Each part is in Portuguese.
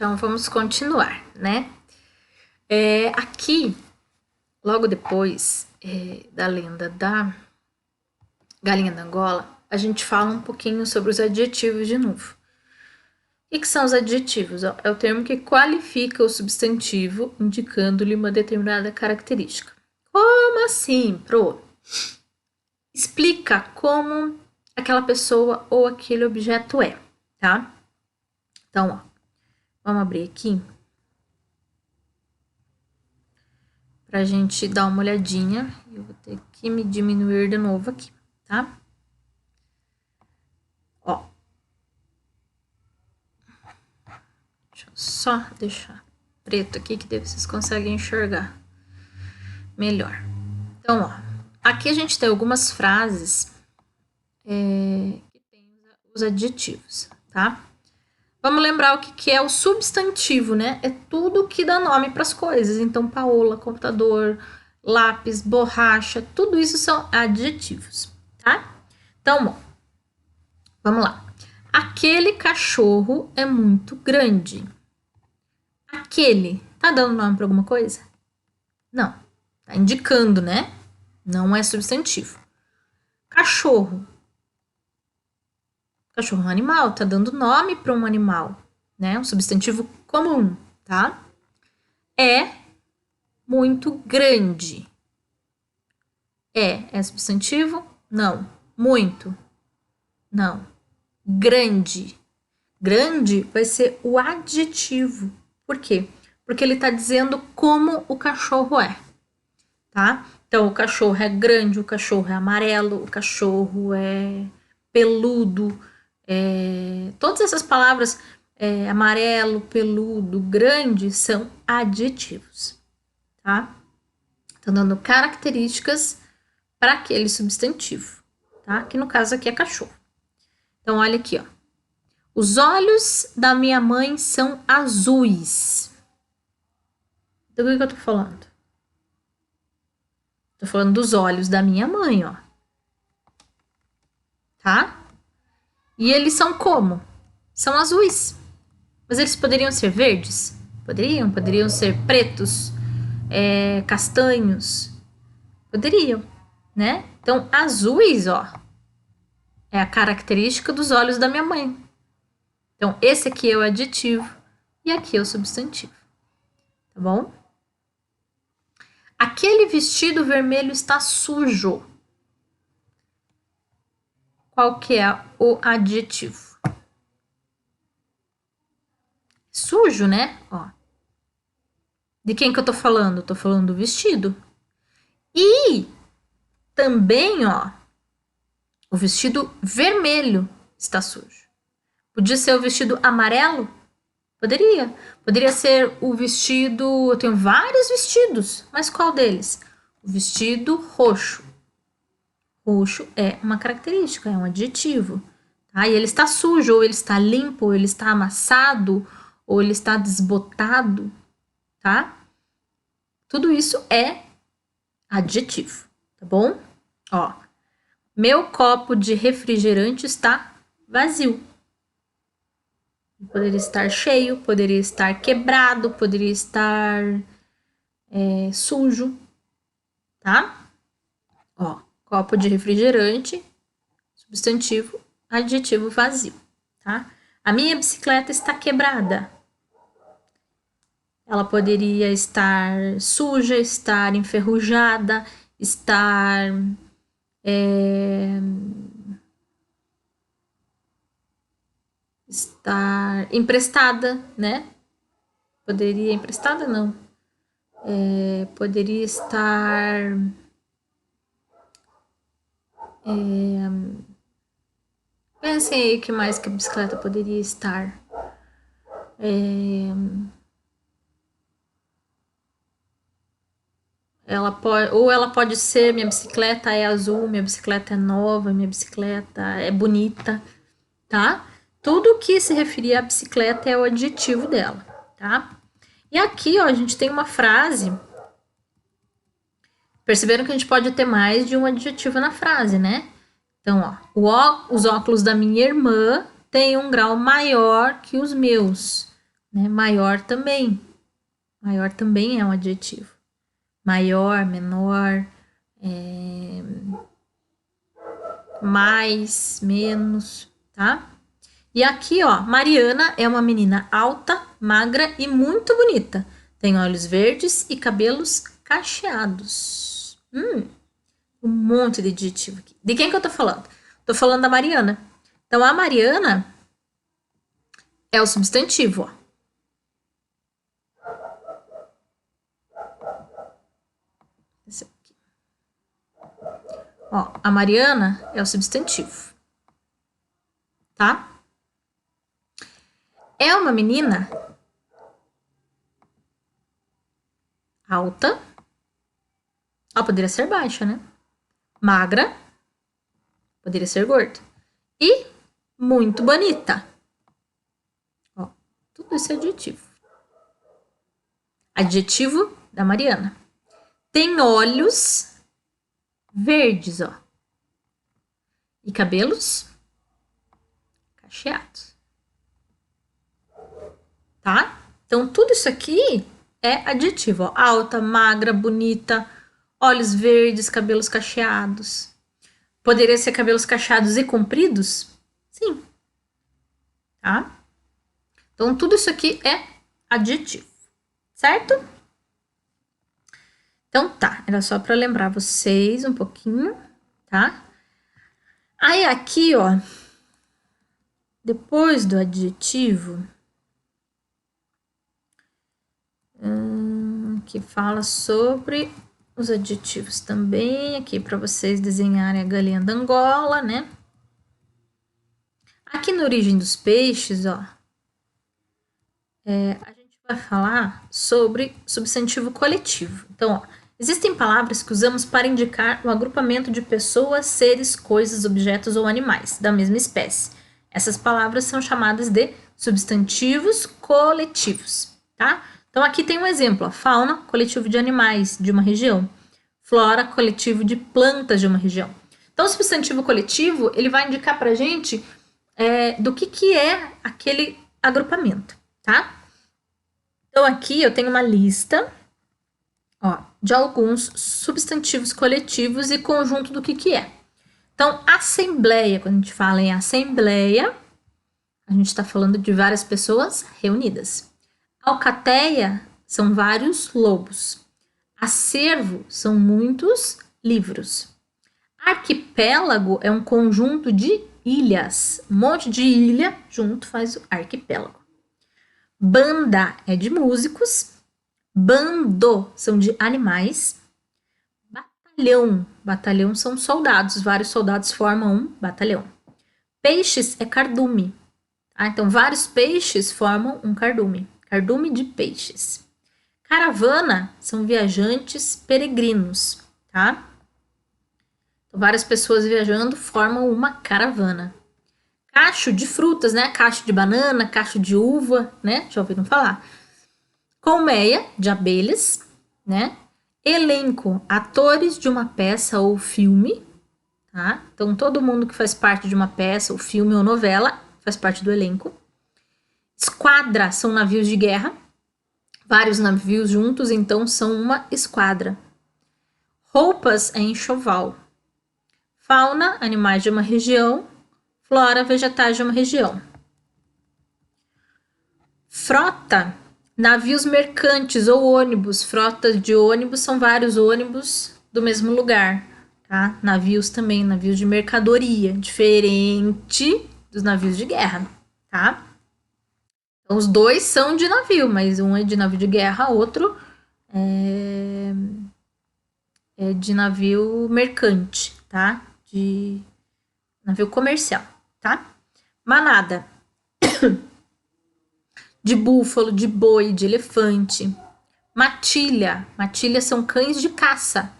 Então, vamos continuar, né? Aqui, logo depois da lenda da Galinha da Angola, a gente fala um pouquinho sobre os adjetivos de novo. O que são os adjetivos? É o termo que qualifica o substantivo, indicando-lhe uma determinada característica. Como assim, Pro? Explica como aquela pessoa ou aquele objeto é, tá? Então, ó, vamos abrir aqui pra gente dar uma olhadinha. Eu vou ter que me diminuir de novo aqui, tá? Ó. Deixa eu só deixar preto aqui, que daí vocês conseguem enxergar melhor. Então, ó, aqui a gente tem algumas frases que tem os adjetivos, tá? Vamos lembrar o que é o substantivo, né? É tudo que dá nome para as coisas. Então, Paola, computador, lápis, borracha, tudo isso são adjetivos, tá? Então, bom, vamos lá. Aquele cachorro é muito grande. Aquele, tá dando nome para alguma coisa? Não, tá indicando, né? Não é substantivo. Cachorro. Cachorro é um animal, tá dando nome para um animal, né? Um substantivo comum, tá? É muito grande. É substantivo? Não. Muito? Não. Grande. Grande vai ser o adjetivo. Por quê? Porque ele tá dizendo como o cachorro é, tá? Então, o cachorro é grande, o cachorro é amarelo, o cachorro é peludo. Todas essas palavras, amarelo, peludo, grande, são adjetivos, tá? Estão dando características para aquele substantivo, tá? Que no caso aqui é cachorro. Então, olha aqui, ó. Os olhos da minha mãe são azuis. Do que eu tô falando? Tô falando dos olhos da minha mãe, ó. Tá? E eles são como? São azuis. Mas eles poderiam ser verdes? Poderiam ser pretos, castanhos. Poderiam, né? Então, azuis, ó, é a característica dos olhos da minha mãe. Então, esse aqui é o adjetivo e aqui é o substantivo. Tá bom? Aquele vestido vermelho está sujo. Qual que é o adjetivo? Sujo, né? Ó. De quem que eu tô falando? Tô falando do vestido. E também, ó, o vestido vermelho está sujo. Podia ser o vestido amarelo? Poderia. Poderia ser o vestido... Eu tenho vários vestidos, mas qual deles? O vestido roxo. Roxo é uma característica, é um adjetivo. Tá? E ele está sujo, ou ele está limpo, ou ele está amassado, ou ele está desbotado, tá? Tudo isso é adjetivo, tá bom? Ó, meu copo de refrigerante está vazio. Poderia estar cheio, poderia estar quebrado, poderia estar sujo, tá? Ó, copo de refrigerante, substantivo, adjetivo vazio, tá? A minha bicicleta está quebrada. Ela poderia estar suja, estar enferrujada, estar emprestada, né? Poderia emprestada não. Poderia estar pensem aí o que mais que a bicicleta poderia estar. Ela pode ser, minha bicicleta é azul, minha bicicleta é nova, minha bicicleta é bonita, tá? Tudo que se referir à bicicleta é o adjetivo dela, tá? E aqui, ó, a gente tem uma frase. Perceberam que a gente pode ter mais de um adjetivo na frase, né? Então, ó, os óculos da minha irmã têm um grau maior que os meus. né? Maior também. Maior também é um adjetivo. Maior, menor, mais, menos, tá? E aqui, ó, Mariana é uma menina alta, magra e muito bonita. Tem olhos verdes e cabelos cacheados. Um monte de adjetivo aqui. De quem que eu tô falando? Tô falando da Mariana. Então, a Mariana é o substantivo, ó. Esse aqui. Ó, a Mariana é o substantivo. Tá? É uma menina alta. Ela poderia ser baixa, né? Magra. Poderia ser gorda. E muito bonita. Ó, tudo isso é adjetivo. Adjetivo da Mariana. Tem olhos verdes, ó. E cabelos cacheados. Tá? Então, tudo isso aqui é adjetivo. Ó. Alta, magra, bonita, olhos verdes, cabelos cacheados. Poderia ser cabelos cacheados e compridos? Sim. Tá? Então, tudo isso aqui é adjetivo. Certo? Então, tá. Era só para lembrar vocês um pouquinho, tá? Aí, aqui, ó. Depois do adjetivo, que fala sobre os adjetivos também, aqui para vocês desenharem a galinha da Angola, né? Aqui na origem dos peixes, ó, a gente vai falar sobre substantivo coletivo. Então, ó, existem palavras que usamos para indicar o agrupamento de pessoas, seres, coisas, objetos ou animais da mesma espécie. Essas palavras são chamadas de substantivos coletivos, tá? Então, aqui tem um exemplo, ó, fauna, coletivo de animais de uma região. Flora, coletivo de plantas de uma região. Então, o substantivo coletivo, ele vai indicar pra gente do que é aquele agrupamento, tá? Então, aqui eu tenho uma lista, ó, de alguns substantivos coletivos e conjunto do que é. Então, assembleia, quando a gente fala em assembleia, a gente está falando de várias pessoas reunidas. Alcateia são vários lobos. Acervo são muitos livros. Arquipélago é um conjunto de ilhas. Um monte de ilha junto faz o arquipélago. Banda é de músicos. Bando são de animais. Batalhão. Batalhão são soldados. Vários soldados formam um batalhão. Peixes é cardume. Tá? Então, vários peixes formam um cardume. Cardume de peixes. Caravana são viajantes peregrinos, tá? Então, várias pessoas viajando formam uma caravana. Cacho de frutas, né? Cacho de banana, cacho de uva, né? Já ouviram falar. Colmeia, de abelhas, né? Elenco, atores de uma peça ou filme, tá? Então, todo mundo que faz parte de uma peça, ou filme ou novela, faz parte do elenco. Esquadra são navios de guerra. Vários navios juntos, então, são uma esquadra. Roupas é enxoval. Fauna, animais de uma região. Flora, vegetais de uma região. Frota, navios mercantes ou ônibus. Frotas de ônibus são vários ônibus do mesmo lugar, tá? Navios também, navios de mercadoria, diferente dos navios de guerra, tá? Então, os dois são de navio, mas um é de navio de guerra, outro é de navio mercante, tá? De navio comercial, tá? Manada. De búfalo, de boi, de elefante. Matilha. Matilha são cães de caça,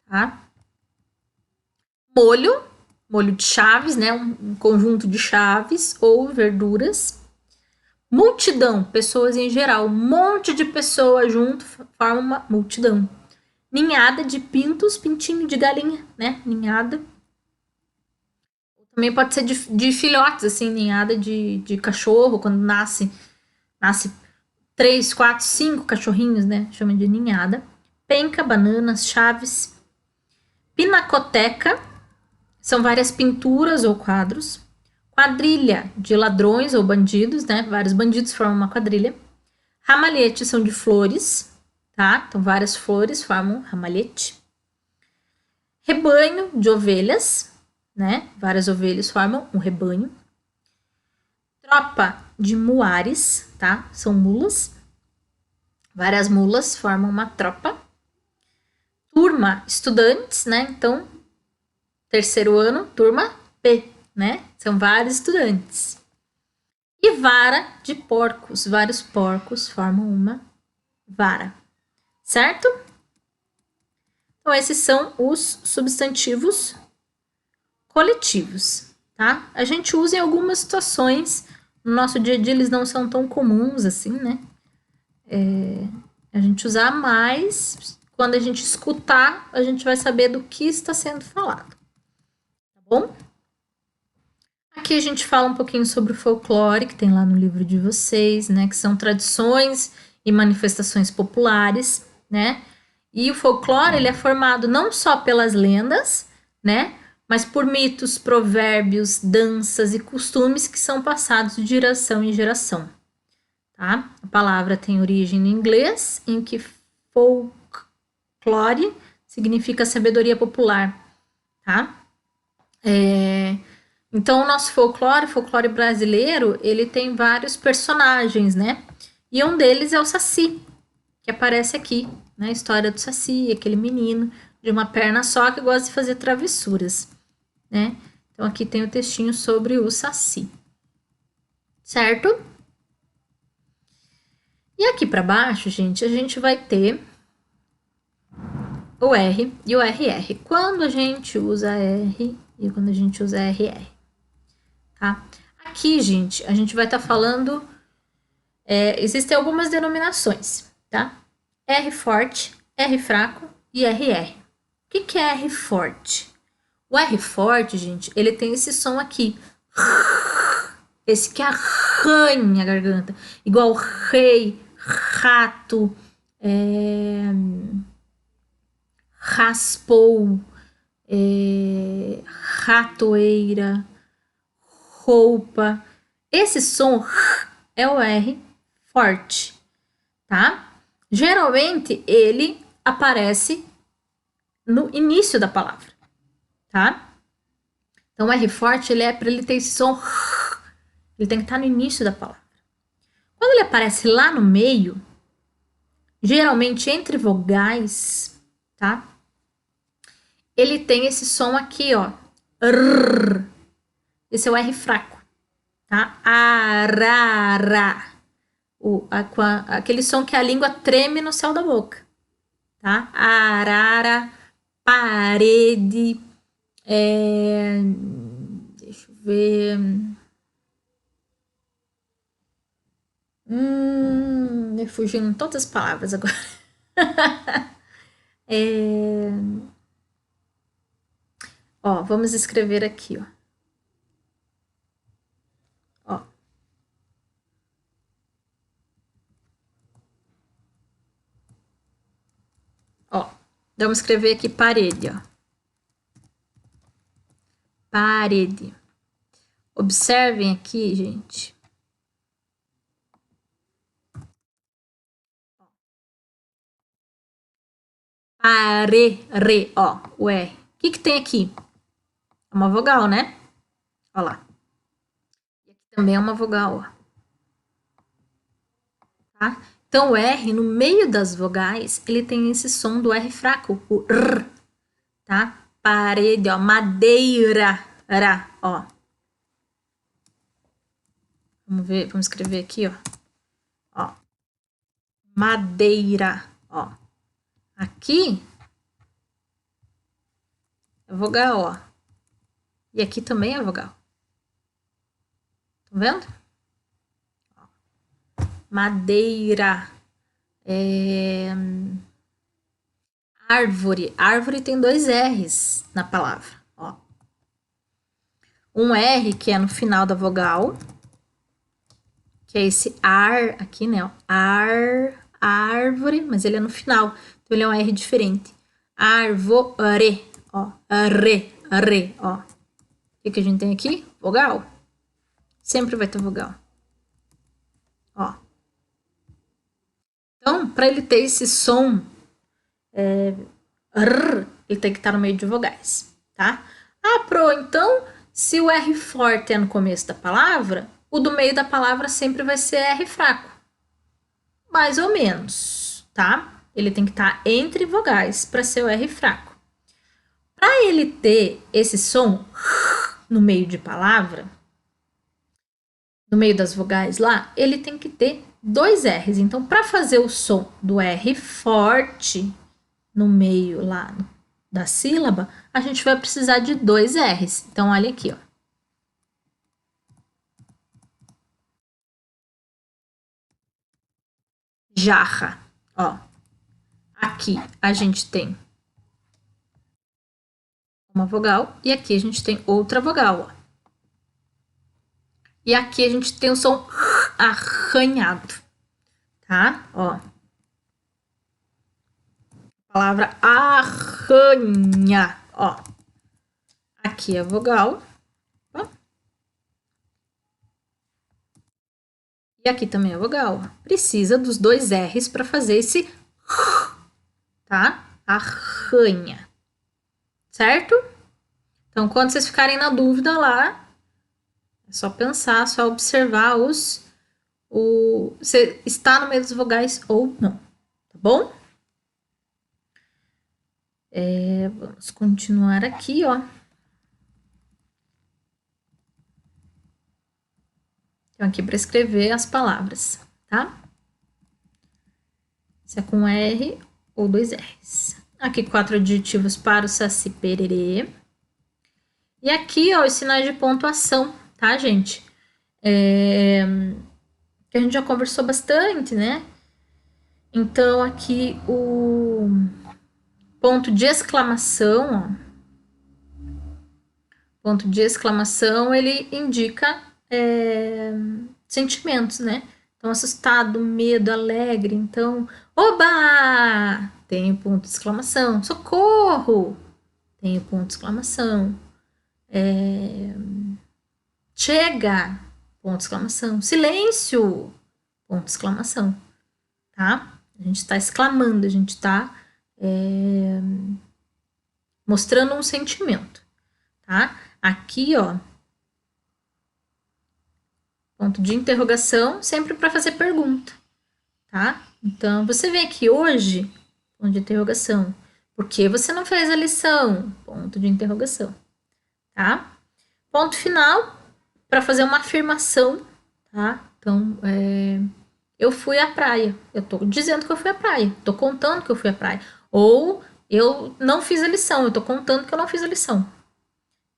tá? Molho. Molho de chaves, né? Um conjunto de chaves ou verduras. Multidão. Pessoas em geral. Um monte de pessoas junto forma uma multidão. Ninhada de pintos, pintinho de galinha, né? Ninhada. Também pode ser de filhotes, assim, ninhada de cachorro, quando nasce Nasce 3, 4, 5 cachorrinhos, né? Chama de ninhada. Penca, bananas, chaves. Pinacoteca, são várias pinturas ou quadros. Quadrilha, de ladrões ou bandidos, né? Vários bandidos formam uma quadrilha. Ramalhete são de flores, tá? Então, várias flores formam ramalhete. Rebanho de ovelhas, né? Várias ovelhas formam um rebanho. Tropa de muares, tá? São mulas. Várias mulas formam uma tropa. Turma, estudantes, né? Então, terceiro ano, turma P, né? São vários estudantes. E vara de porcos. Vários porcos formam uma vara, certo? Então, esses são os substantivos coletivos, tá? A gente usa em algumas situações, no nosso dia a dia eles não são tão comuns assim, né? A gente usar mais, quando a gente escutar, a gente vai saber do que está sendo falado, tá bom? Aqui a gente fala um pouquinho sobre o folclore, que tem lá no livro de vocês, né? Que são tradições e manifestações populares, né? E o folclore, ele é formado não só pelas lendas, né? Mas por mitos, provérbios, danças e costumes que são passados de geração em geração, tá? A palavra tem origem no inglês, em que folklore significa sabedoria popular, tá? Então, o nosso folclore brasileiro, ele tem vários personagens, né? E um deles é o Saci, que aparece aqui, né? A história do Saci, aquele menino de uma perna só que gosta de fazer travessuras, né? Então, aqui tem o textinho sobre o Saci, certo? E aqui para baixo, gente, a gente vai ter o R e o RR. Quando a gente usa R e quando a gente usa RR, tá? Aqui, gente, a gente vai estar falando. Existem algumas denominações, tá? R forte, R fraco e RR. O que é R forte? O R forte, gente, ele tem esse som aqui. Esse que arranha a garganta. Igual rei, rato, raspou, ratoeira, roupa. Esse som é o R forte, tá? Geralmente ele aparece no início da palavra, tá? Então o R forte ele é para ele ter esse som, ele tem que estar no início da palavra. Quando ele aparece lá no meio, geralmente entre vogais, tá? Ele tem esse som aqui, ó. Esse é o R fraco, tá? Arara. Aquele som que a língua treme no céu da boca, tá? Arara, parede, deixa eu ver. Me fugindo todas as palavras agora. Ó, vamos escrever aqui, ó. Ó. Ó, vamos escrever aqui parede, ó. Parede. Observem aqui, gente. Re, ó, o R. O que tem aqui? É uma vogal, né? Ó lá. E aqui também é uma vogal, ó. Tá? Então, o R, no meio das vogais, ele tem esse som do R fraco, o R, tá? Parede, ó, madeira, ra, ó. Vamos ver, vamos escrever aqui, ó. Ó. Madeira, ó. Aqui é vogal, ó. E aqui também é vogal. Tá vendo? Ó. Madeira. Árvore. Árvore tem 2 R's na palavra, ó. Um R que é no final da vogal que é esse ar aqui, né? Ó, árvore, mas ele é no final, então ele é um R diferente. Árvore, ó, re, ó. O que a gente tem aqui? Vogal. Sempre vai ter vogal. Ó. Então, para ele ter esse som, ele tem que estar no meio de vogais, tá? Ah, então, se o R forte é no começo da palavra, o do meio da palavra sempre vai ser R fraco. Mais ou menos, tá? Ele tem que estar entre vogais para ser o R fraco. Para ele ter esse som no meio de palavra, no meio das vogais lá, ele tem que ter 2 R's. Então, para fazer o som do R forte no meio lá da sílaba, a gente vai precisar de 2 R's. Então, olha aqui, ó. Jarra, ó. Aqui a gente tem uma vogal e aqui a gente tem outra vogal, ó. E aqui a gente tem o som arranhado, tá? Ó. A palavra arranha, ó. Aqui é a vogal. Ó. E aqui também é a vogal. Precisa dos 2 R's para fazer esse tá? Arranha. Certo? Então, quando vocês ficarem na dúvida lá, é só pensar, só observar se está no meio das vogais ou não, tá bom? Vamos continuar aqui, ó. Então, aqui para escrever as palavras, tá? Se é com R ou 2 R's. Aqui 4 adjetivos para o Saci Pererê. E aqui, ó, os sinais de pontuação, tá, gente? Que a gente já conversou bastante, né? Então, aqui o ponto de exclamação, ó, ponto de exclamação, ele indica sentimentos, né? Então, assustado, medo, alegre. Então, oba! Tem o ponto de exclamação. Socorro! Tem o ponto de exclamação. Chega! Ponto de exclamação. Silêncio! Ponto de exclamação. Tá? A gente está exclamando, a gente está mostrando um sentimento, tá? Aqui, ó, ponto de interrogação, sempre para fazer pergunta, tá? Então, você vem aqui hoje, ponto de interrogação. Por que você não fez a lição? Ponto de interrogação, tá? Ponto final, para fazer uma afirmação, tá? Então, eu fui à praia. Eu tô dizendo que eu fui à praia. Tô contando que eu fui à praia. Ou eu não fiz a lição. Eu tô contando que eu não fiz a lição.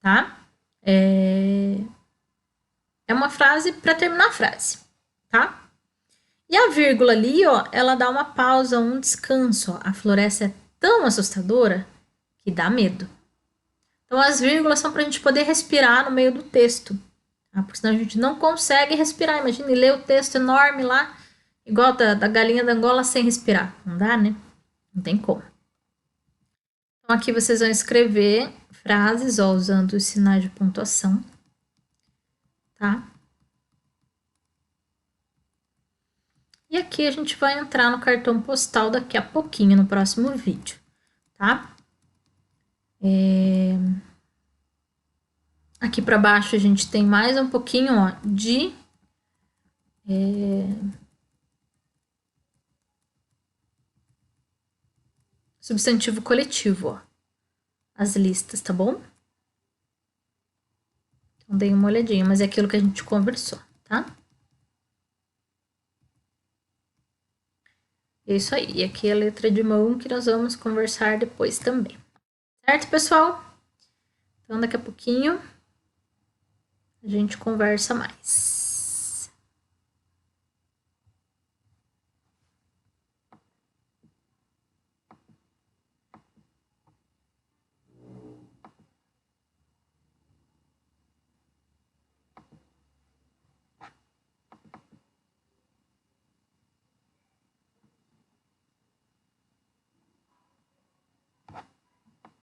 Tá? É uma frase para terminar a frase. Tá? E a vírgula ali, ó, ela dá uma pausa, um descanso. Ó. A floresta é tão assustadora que dá medo. Então, as vírgulas são para a gente poder respirar no meio do texto. Tá? Porque senão a gente não consegue respirar. Imagine ler o texto enorme lá, igual da galinha da Angola sem respirar. Não dá, né? Não tem como. Então, aqui vocês vão escrever frases, ó, usando os sinais de pontuação. Tá? E aqui a gente vai entrar no cartão postal daqui a pouquinho, no próximo vídeo. Tá? Aqui para baixo a gente tem mais um pouquinho, ó, de substantivo coletivo, ó. As listas, tá bom? Então, dei uma olhadinha, mas é aquilo que a gente conversou, tá? É isso aí. E aqui é a letra de mão que nós vamos conversar depois também. Certo, pessoal? Então, daqui a pouquinho a gente conversa mais.